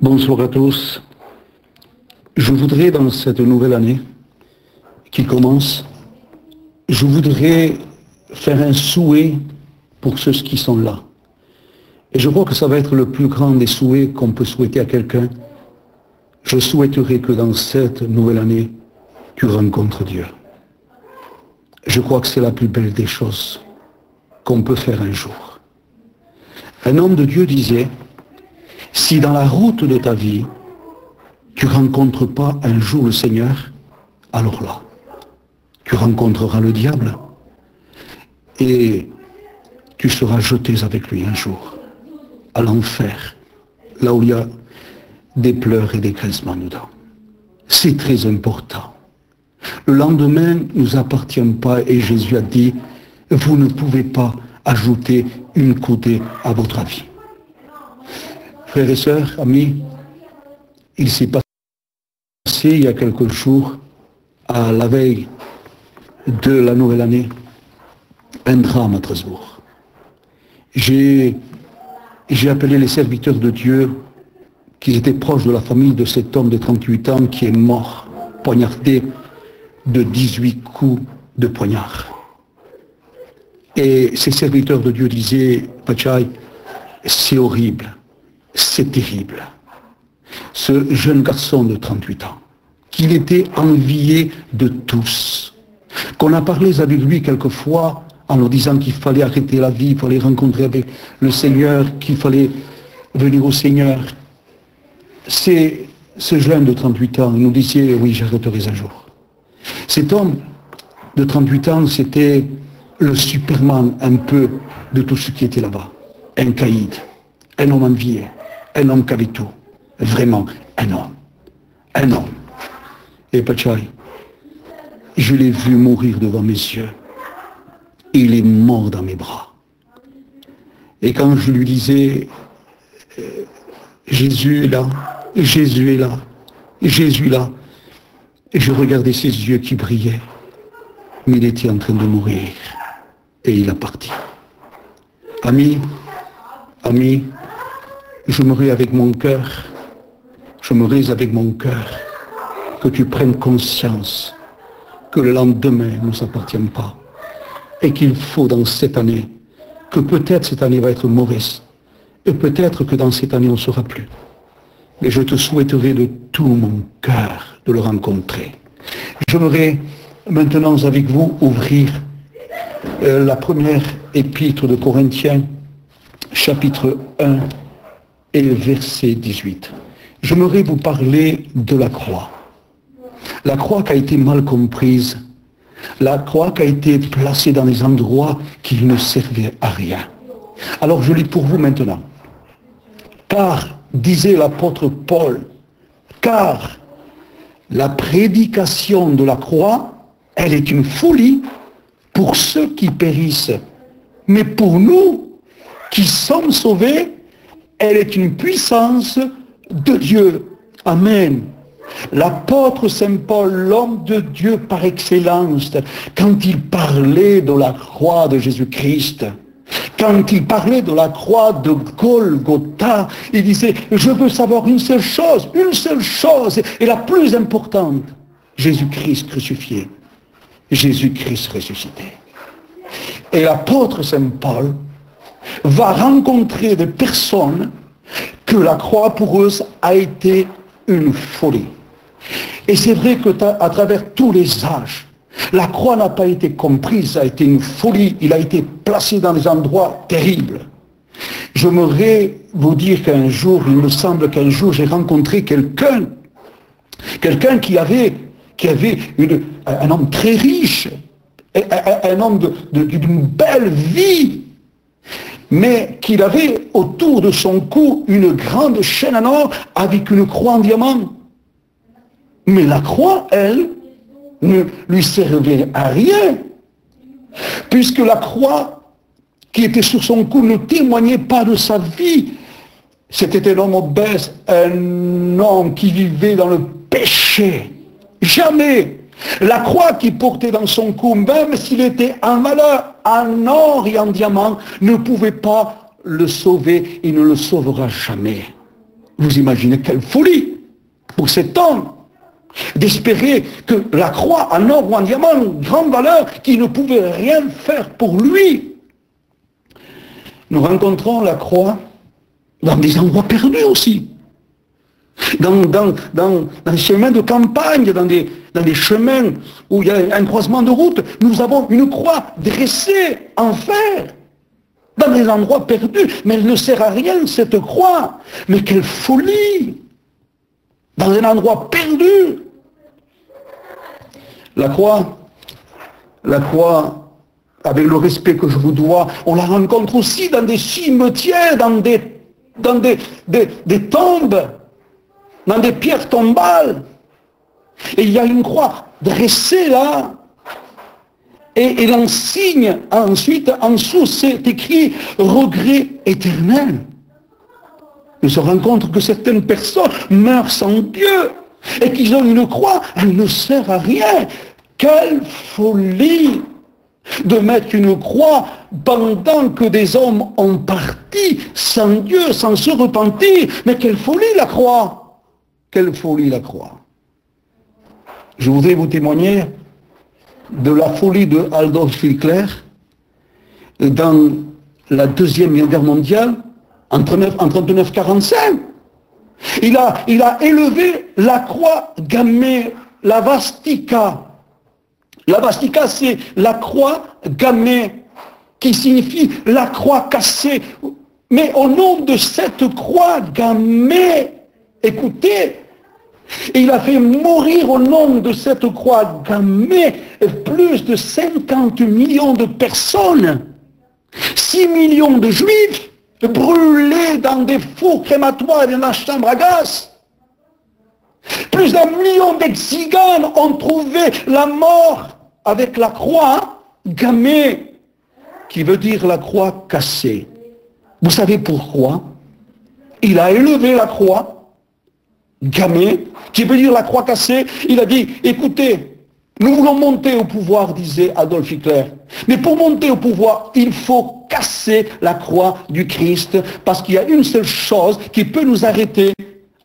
Bonsoir à tous. Je voudrais, dans cette nouvelle année qui commence, je voudrais faire un souhait pour ceux qui sont là. Et je crois que ça va être le plus grand des souhaits qu'on peut souhaiter à quelqu'un. Je souhaiterais que dans cette nouvelle année, tu rencontres Dieu. Je crois que c'est la plus belle des choses qu'on peut faire un jour. Un homme de Dieu disait, si dans la route de ta vie, tu ne rencontres pas un jour le Seigneur, alors là, tu rencontreras le diable et tu seras jeté avec lui un jour à l'enfer, là où il y a des pleurs et des grincements dedans. C'est très important. Le lendemain ne nous appartient pas et Jésus a dit, vous ne pouvez pas ajouter une coudée à votre vie. Frères et sœurs, amis, il s'est passé il y a quelques jours, à la veille de la nouvelle année, un drame à Strasbourg. J'ai appelé les serviteurs de Dieu qui étaient proches de la famille de cet homme de 38 ans qui est mort, poignardé de 18 coups de poignard. Et ces serviteurs de Dieu disaient, Pachai, c'est horrible, c'est terrible. Ce jeune garçon de 38 ans, qu'il était envié de tous, qu'on a parlé avec lui quelquefois en nous disant qu'il fallait arrêter la vie, il fallait rencontrer avec le Seigneur, qu'il fallait venir au Seigneur. C'est ce jeune de 38 ans, il nous disait, oui, j'arrêterai un jour. Cet homme de 38 ans, c'était le Superman un peu de tout ce qui était là-bas. Un caïd, un homme envié, un homme qui avait tout. Vraiment, un homme. Un homme. Et Pachai, je l'ai vu mourir devant mes yeux. Il est mort dans mes bras. Et quand je lui disais, Jésus est là, Jésus est là, Jésus est là, et je regardais ses yeux qui brillaient, mais il était en train de mourir. Et il a parti. Ami, je mourrai avec mon cœur, que tu prennes conscience que le lendemain ne nous appartient pas et qu'il faut dans cette année, que peut-être cette année va être mauvaise et peut-être que dans cette année on ne sera plus. Mais je te souhaiterais de tout mon cœur de le rencontrer. J'aimerais maintenant avec vous ouvrir la première épître de Corinthiens, chapitre 1 et verset 18. J'aimerais vous parler de la croix. La croix qui a été mal comprise, la croix qui a été placée dans des endroits qui ne servaient à rien. Alors je lis pour vous maintenant. Car, disait l'apôtre Paul, car la prédication de la croix, elle est une folie pour ceux qui périssent. Mais pour nous qui sommes sauvés, elle est une puissance de Dieu. Amen. L'apôtre Saint Paul, l'homme de Dieu par excellence, quand il parlait de la croix de Jésus-Christ, quand il parlait de la croix de Golgotha, il disait, je veux savoir une seule chose, et la plus importante, Jésus-Christ crucifié, Jésus-Christ ressuscité. Et l'apôtre Saint Paul va rencontrer des personnes que la croix pour eux a été une folie. Et c'est vrai qu'à travers tous les âges, la croix n'a pas été comprise, a été une folie, il a été placé dans des endroits terribles. J'aimerais vous dire qu'un jour, il me semble qu'un jour j'ai rencontré quelqu'un qui avait un homme très riche, un homme d'une belle vie, mais qu'il avait autour de son cou une grande chaîne en or avec une croix en diamant. Mais la croix, elle, ne lui servait à rien, puisque la croix qui était sur son cou ne témoignait pas de sa vie. C'était un homme obèse, un homme qui vivait dans le péché. Jamais la croix qu'il portait dans son cou, même s'il était en malheur, en or et en diamant, ne pouvait pas le sauver, il ne le sauvera jamais. Vous imaginez quelle folie pour cet homme d'espérer que la croix en or ou en diamant, grande valeur, qui ne pouvait rien faire pour lui. Nous rencontrons la croix dans des endroits perdus aussi. Dans des chemins de campagne, dans des chemins où il y a un croisement de route, nous avons une croix dressée en fer, dans des endroits perdus, mais elle ne sert à rien, cette croix. Mais quelle folie! Dans un endroit perdu. La croix, avec le respect que je vous dois, on la rencontre aussi dans des cimetières, dans des tombes, dans des pierres tombales. Et il y a une croix dressée là. Et l'on signe ensuite, en dessous, c'est écrit « regret éternel ». On se rend compte que certaines personnes meurent sans Dieu et qu'ils ont une croix, elle ne sert à rien. Quelle folie de mettre une croix pendant que des hommes ont parti sans Dieu, sans se repentir. Mais quelle folie la croix! Quelle folie la croix! Je voudrais vous témoigner de la folie de Adolf Hitler dans la Deuxième Guerre mondiale, en 1939-1945. Il a élevé la croix gammée, la Vastika. La Vastika, c'est la croix gammée, qui signifie la croix cassée. Mais au nom de cette croix gammée, écoutez, il a fait mourir au nom de cette croix gammée plus de 50 millions de personnes. 6 millions de juifs brûlés dans des fours crématoires et dans la chambre à gaz. Plus d'1 million d'exiganes ont trouvé la mort avec la croix gammée, qui veut dire la croix cassée. Vous savez pourquoi? Il a élevé la croix gammée, qui veut dire la croix cassée. Il a dit, écoutez, nous voulons monter au pouvoir, disait Adolf Hitler. Mais pour monter au pouvoir, il faut casser la croix du Christ, parce qu'il y a une seule chose qui peut nous arrêter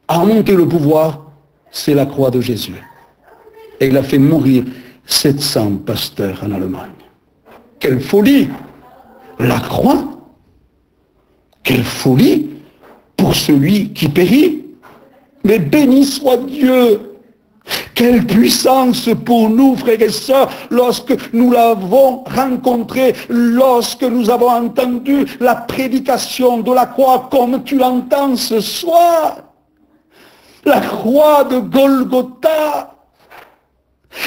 à monter le pouvoir, c'est la croix de Jésus. Et il a fait mourir 700 pasteurs en Allemagne. Quelle folie! La croix, quelle folie pour celui qui périt. Mais béni soit Dieu! Quelle puissance pour nous, frères et sœurs, lorsque nous l'avons rencontré, lorsque nous avons entendu la prédication de la croix comme tu l'entends ce soir. La croix de Golgotha,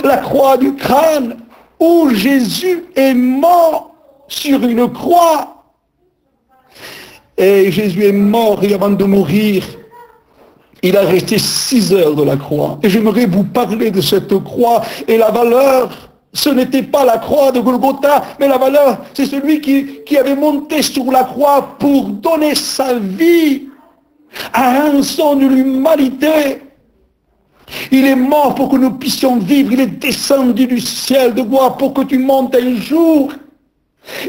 la croix du crâne, où Jésus est mort sur une croix. Et Jésus est mort, et avant de mourir, il a resté 6 heures de la croix. Et j'aimerais vous parler de cette croix. Et la valeur, ce n'était pas la croix de Golgotha, mais la valeur, c'est celui qui avait monté sur la croix pour donner sa vie à rançon de l'humanité. Il est mort pour que nous puissions vivre. Il est descendu du ciel de gloire pour que tu montes un jour.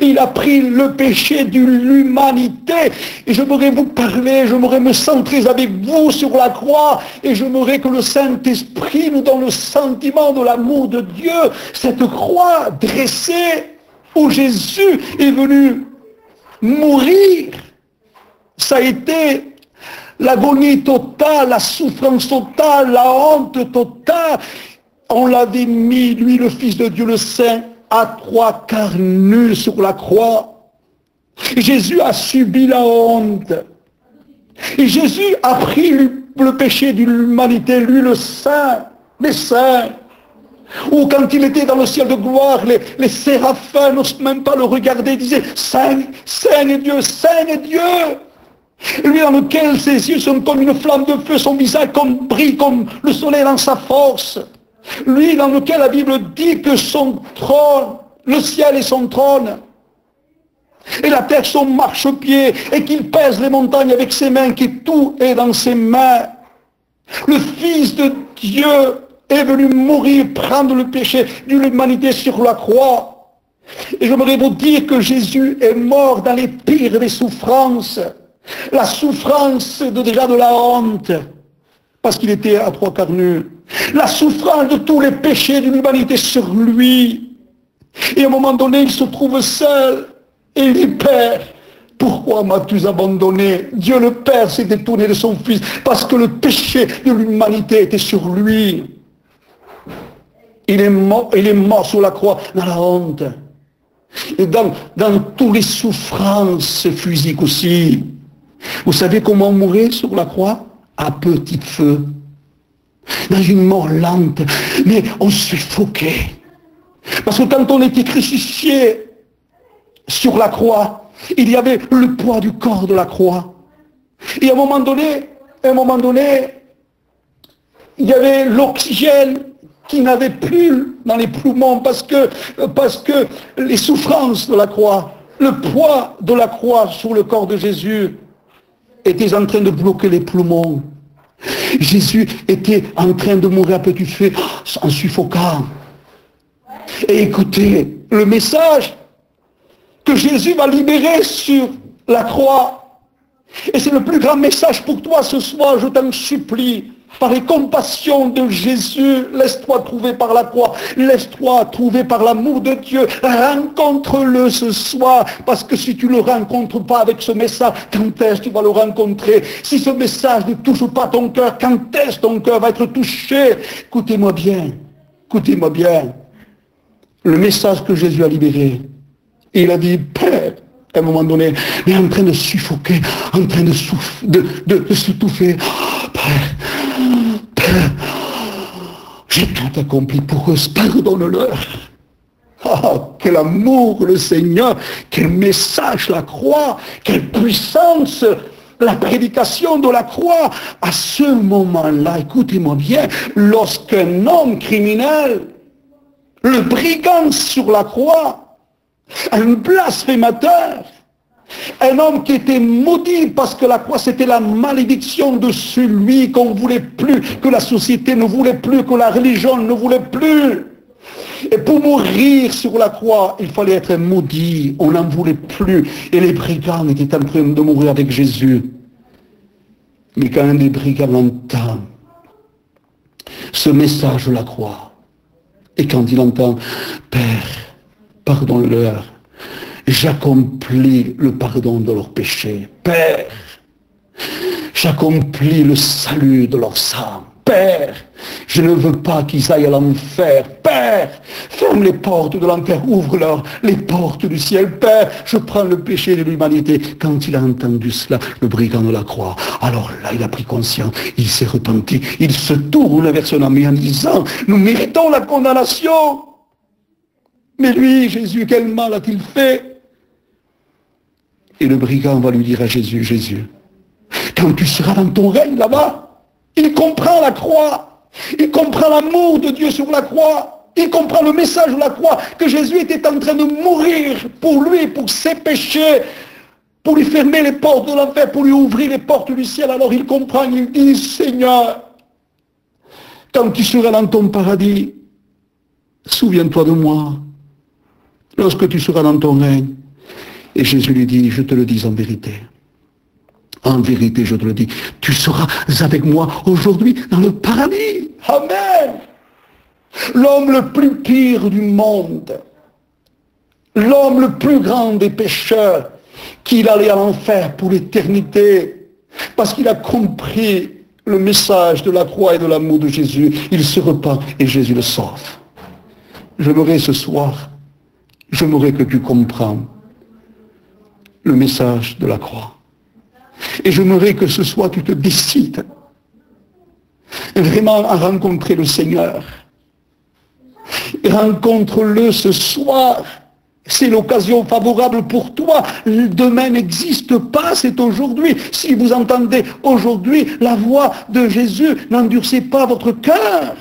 Il a pris le péché de l'humanité. Et j'aimerais vous parler, j'aimerais me centrer avec vous sur la croix. Et j'aimerais que le Saint-Esprit nous donne le sentiment de l'amour de Dieu. Cette croix dressée où Jésus est venu mourir. Ça a été l'agonie totale, la souffrance totale, la honte totale. On l'avait mis, lui le Fils de Dieu le Saint, à 3/4 nu sur la croix. Jésus a subi la honte. Et Jésus a pris le péché de l'humanité, lui le Saint, les saints. Ou quand il était dans le ciel de gloire, les séraphins n'osent même pas le regarder, disaient « Saint, Saint est Dieu, Saint est Dieu !» Lui dans lequel ses yeux sont comme une flamme de feu, son visage brille comme le soleil dans sa force. Lui dans lequel la Bible dit que son trône, le ciel est son trône, et la terre son marchepied, et qu'il pèse les montagnes avec ses mains, que tout est dans ses mains. Le Fils de Dieu est venu mourir, prendre le péché de l'humanité sur la croix. Et j'aimerais vous dire que Jésus est mort dans les pires des souffrances. La souffrance déjà de la honte, parce qu'il était à trois quarts nu. La souffrance de tous les péchés de l'humanité sur lui. Et à un moment donné, il se trouve seul. Et il dit, Père, pourquoi m'as-tu abandonné? Dieu le Père s'est détourné de son Fils, parce que le péché de l'humanité était sur lui. Il est mort sur la croix dans la honte. Et dans toutes les souffrances physiques aussi. Vous savez comment on mourait sur la croix? À petit feu. Dans une mort lente. Mais on suffoquait. Parce que quand on était crucifié sur la croix, il y avait le poids du corps de la croix. Et à un moment donné, il y avait l'oxygène qui n'avait plus dans les poumons parce que les souffrances de la croix, le poids de la croix sur le corps de Jésus était en train de bloquer les poumons. Jésus était en train de mourir à petit feu en suffoquant. Et écoutez, le message que Jésus va libérer sur la croix, et c'est le plus grand message pour toi ce soir, je t'en supplie, par les compassions de Jésus, laisse-toi trouver par la croix, laisse-toi trouver par l'amour de Dieu, rencontre-le ce soir, parce que si tu ne le rencontres pas avec ce message, quand est-ce que tu vas le rencontrer? Si ce message ne touche pas ton cœur, quand est-ce que ton cœur va être touché? Écoutez-moi bien, le message que Jésus a libéré, il a dit, Père, à un moment donné, il est en train de suffoquer, en train de s'étouffer. Oh, Père, j'ai tout accompli pour eux, pardonne-leur. Oh, quel amour le Seigneur, quel message la croix, quelle puissance la prédication de la croix. À ce moment-là, écoutez-moi bien, lorsqu'un homme criminel, le brigand sur la croix, un blasphémateur, un homme qui était maudit parce que la croix c'était la malédiction de celui qu'on ne voulait plus, que la société ne voulait plus, que la religion ne voulait plus. Et pour mourir sur la croix, il fallait être maudit, on n'en voulait plus. Et les brigands étaient en train de mourir avec Jésus. Mais quand un des brigands entend ce message de la croix, et quand il entend, Père, pardonne-leur, j'accomplis le pardon de leurs péchés. Père, j'accomplis le salut de leur sang. Père, je ne veux pas qu'ils aillent à l'enfer. Père, ferme les portes de l'enfer, ouvre-leur les portes du ciel. Père, je prends le péché de l'humanité. Quand il a entendu cela, le brigand de la croix, alors là, il a pris conscience, il s'est repenti, il se tourne vers son ami en disant, nous méritons la condamnation. Mais lui, Jésus, quel mal a-t-il fait? Et le brigand va lui dire à Jésus, Jésus, quand tu seras dans ton règne là-bas, il comprend la croix, il comprend l'amour de Dieu sur la croix, il comprend le message de la croix, que Jésus était en train de mourir pour lui, pour ses péchés, pour lui fermer les portes de l'enfer, pour lui ouvrir les portes du ciel. Alors il comprend, il dit, Seigneur, quand tu seras dans ton paradis, souviens-toi de moi, lorsque tu seras dans ton règne. Et Jésus lui dit, je te le dis en vérité. En vérité, je te le dis, tu seras avec moi aujourd'hui dans le paradis. Amen. L'homme le plus pire du monde, l'homme le plus grand des pécheurs, qu'il allait à l'enfer pour l'éternité, parce qu'il a compris le message de la croix et de l'amour de Jésus. Il se repent et Jésus le sauve. J'aimerais ce soir, j'aimerais que tu comprennes le message de la croix. Et j'aimerais que ce soir tu te décides vraiment à rencontrer le Seigneur. Et rencontre-le ce soir. C'est l'occasion favorable pour toi. Demain n'existe pas, c'est aujourd'hui. Si vous entendez aujourd'hui la voix de Jésus, n'endurcez pas votre cœur.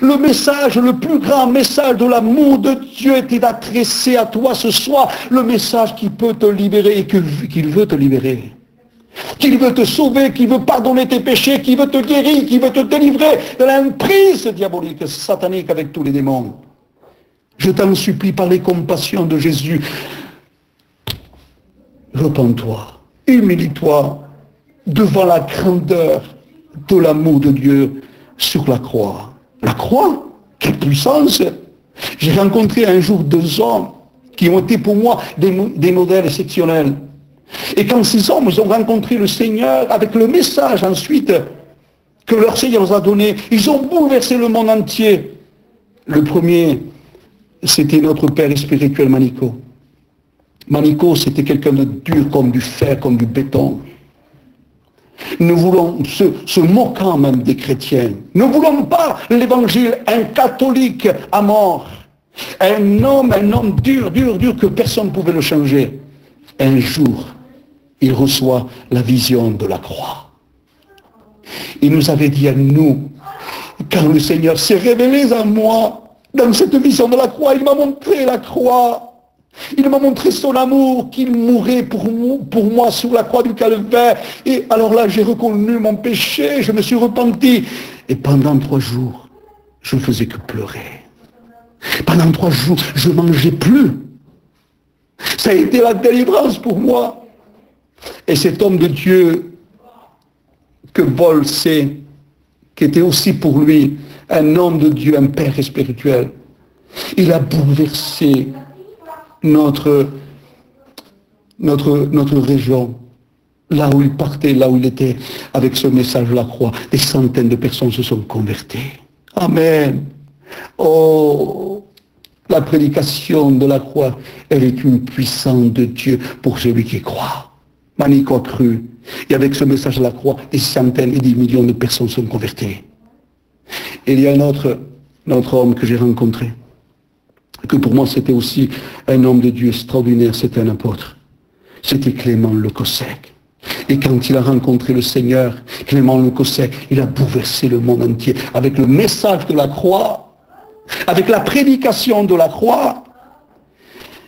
Le message, le plus grand message de l'amour de Dieu était adressé à toi ce soir. Le message qui peut te libérer et qu'il veut te libérer. Qu'il veut te sauver, qu'il veut pardonner tes péchés, qu'il veut te guérir, qu'il veut te délivrer de l'emprise diabolique, satanique avec tous les démons. Je t'en supplie par les compassions de Jésus. Repens-toi. Humilie-toi devant la grandeur de l'amour de Dieu sur la croix. La croix, quelle puissance! J'ai rencontré un jour 2 hommes qui ont été pour moi des modèles exceptionnels. Et quand ces hommes ont rencontré le Seigneur avec le message ensuite que leur Seigneur nous a donné, ils ont bouleversé le monde entier. Le premier, c'était notre père spirituel Manico. Manico, c'était quelqu'un de dur comme du fer, comme du béton. Nous voulons, se moquant même des chrétiens, ne voulons pas l'évangile, un catholique à mort, un homme dur, que personne ne pouvait le changer. Un jour, il reçoit la vision de la croix. Il nous avait dit à nous, quand le Seigneur s'est révélé à moi, dans cette vision de la croix, il m'a montré la croix. Il m'a montré son amour, qu'il mourait pour moi sur la croix du calvaire. Et alors là, j'ai reconnu mon péché, je me suis repenti. Et pendant 3 jours, je ne faisais que pleurer. Pendant 3 jours, je ne mangeais plus. Ça a été la délivrance pour moi. Et cet homme de Dieu que Paul sait, qui était aussi pour lui un homme de Dieu, un père spirituel, il a bouleversé notre région, là où il partait, là où il était, avec ce message de la croix. Des centaines de personnes se sont converties. Amen. Oh, la prédication de la croix, elle est une puissance de Dieu pour celui qui croit. Manico a cru. Et avec ce message de la croix, des centaines et des millions de personnes sont converties. Et il y a un autre homme que j'ai rencontré, que pour moi c'était aussi un homme de Dieu extraordinaire, c'était un apôtre. C'était Clément Le Cossec. Et quand il a rencontré le Seigneur, Clément Le Cossec, il a bouleversé le monde entier avec le message de la croix, avec la prédication de la croix.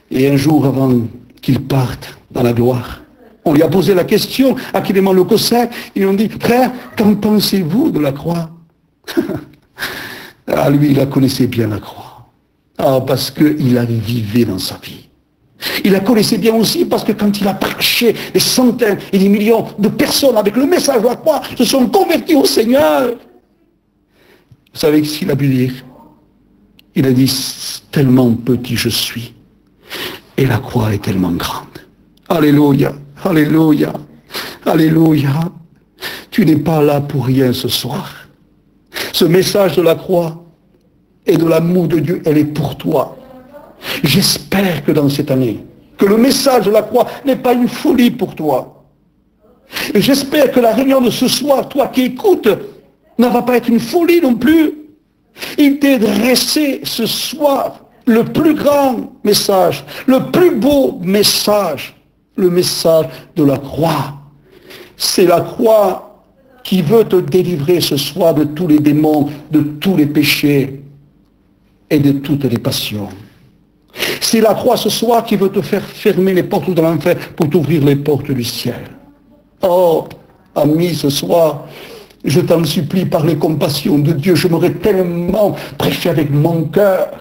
Et un jour avant qu'il parte dans la gloire, on lui a posé la question à Clément Le Cossec, ils lui ont dit, frère, qu'en pensez-vous de la croix? Ah, lui, il la connaissait bien la croix. Ah, parce qu'il la vivait dans sa vie. Il la connaissait bien aussi parce que quand il a prêché, des centaines et des millions de personnes avec le message de la croix se sont convertis au Seigneur. Vous savez ce qu'il a pu dire? Il a dit, tellement petit je suis, et la croix est tellement grande. Alléluia, alléluia, alléluia. Tu n'es pas là pour rien ce soir. Ce message de la croix et de l'amour de Dieu, elle est pour toi. J'espère que dans cette année, que le message de la croix n'est pas une folie pour toi. Et j'espère que la réunion de ce soir, toi qui écoutes, ne va pas être une folie non plus. Il t'est dressé ce soir le plus grand message, le plus beau message, le message de la croix. C'est la croix qui veut te délivrer ce soir de tous les démons, de tous les péchés et de toutes les passions. C'est la croix ce soir qui veut te faire fermer les portes de l'enfer pour t'ouvrir les portes du ciel. Oh, ami, ce soir, je t'en supplie par les compassions de Dieu, je m'aurais tellement prêché avec mon cœur,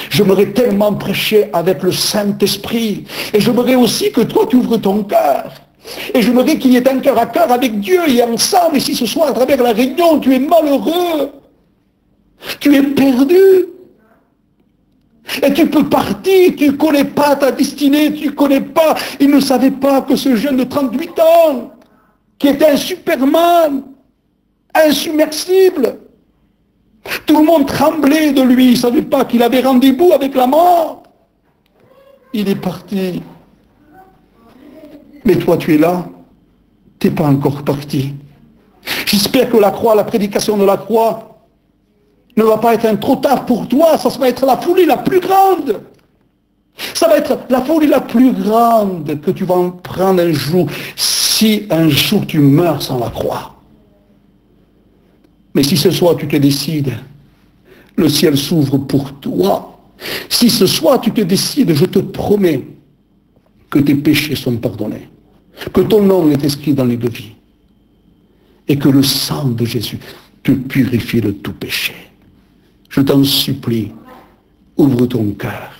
je m'aurais tellement prêché avec le Saint-Esprit, et je m'aurais aussi que toi tu ouvres ton cœur. Et je voudrais qu'il y ait un cœur à cœur avec Dieu et ensemble. Et si ce soir, à travers la réunion, tu es malheureux, tu es perdu, et tu peux partir, tu ne connais pas ta destinée, tu ne connais pas, il ne savait pas que ce jeune de 38 ans, qui était un Superman, insubmersible, tout le monde tremblait de lui, il ne savait pas qu'il avait rendez-vous avec la mort. Il est parti. Mais toi, tu es là, tu n'es pas encore parti. J'espère que la croix, la prédication de la croix, ne va pas être un trop tard pour toi, ça va être la folie la plus grande. Ça va être la folie la plus grande que tu vas en prendre un jour, si un jour tu meurs sans la croix. Mais si ce soir tu te décides, le ciel s'ouvre pour toi. Si ce soir tu te décides, je te promets que tes péchés sont pardonnés, que ton nom est inscrit dans les livre de vie, et que le sang de Jésus te purifie de tout péché. Je t'en supplie, ouvre ton cœur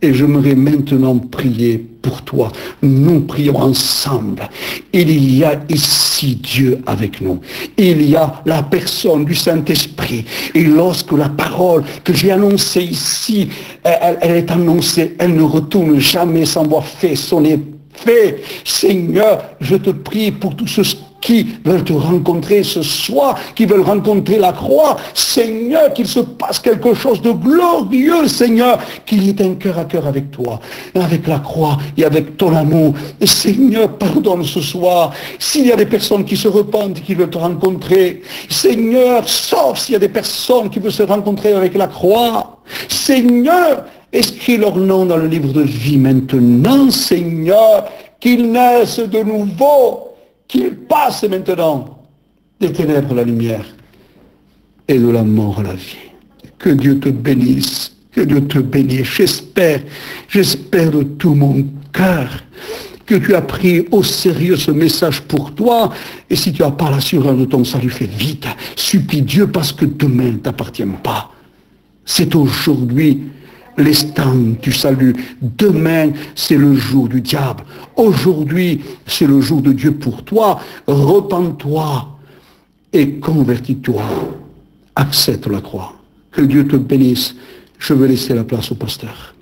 Et j'aimerais maintenant prier pour toi. Nous prions ensemble. Il y a ici Dieu avec nous. Il y a la personne du Saint-Esprit. Et lorsque la parole que j'ai annoncée ici, elle est annoncée, elle ne retourne jamais sans avoir fait son effet. Seigneur, je te prie pour tous ceux qui veulent te rencontrer ce soir, qui veulent rencontrer la croix. Seigneur, qu'il se passe quelque chose de glorieux, Seigneur, qu'il y ait un cœur à cœur avec toi, avec la croix et avec ton amour. Et Seigneur, pardonne ce soir. S'il y a des personnes qui se repentent et qui veulent te rencontrer, Seigneur, sauf s'il y a des personnes qui veulent se rencontrer avec la croix. Seigneur, inscris leur nom dans le livre de vie maintenant, Seigneur, qu'ils naissent de nouveau, qu'ils passent maintenant des ténèbres à la lumière et de la mort à la vie. Que Dieu te bénisse, que Dieu te bénisse. J'espère de tout mon cœur que tu as pris au sérieux ce message pour toi. Et si tu n'as pas l'assurance de ton salut, fais vite. Supplie Dieu parce que demain ne t'appartient pas. C'est aujourd'hui l'instant du salut. Demain, c'est le jour du diable. Aujourd'hui, c'est le jour de Dieu pour toi. Repens-toi et convertis-toi. Accepte la croix. Que Dieu te bénisse. Je vais laisser la place au pasteur.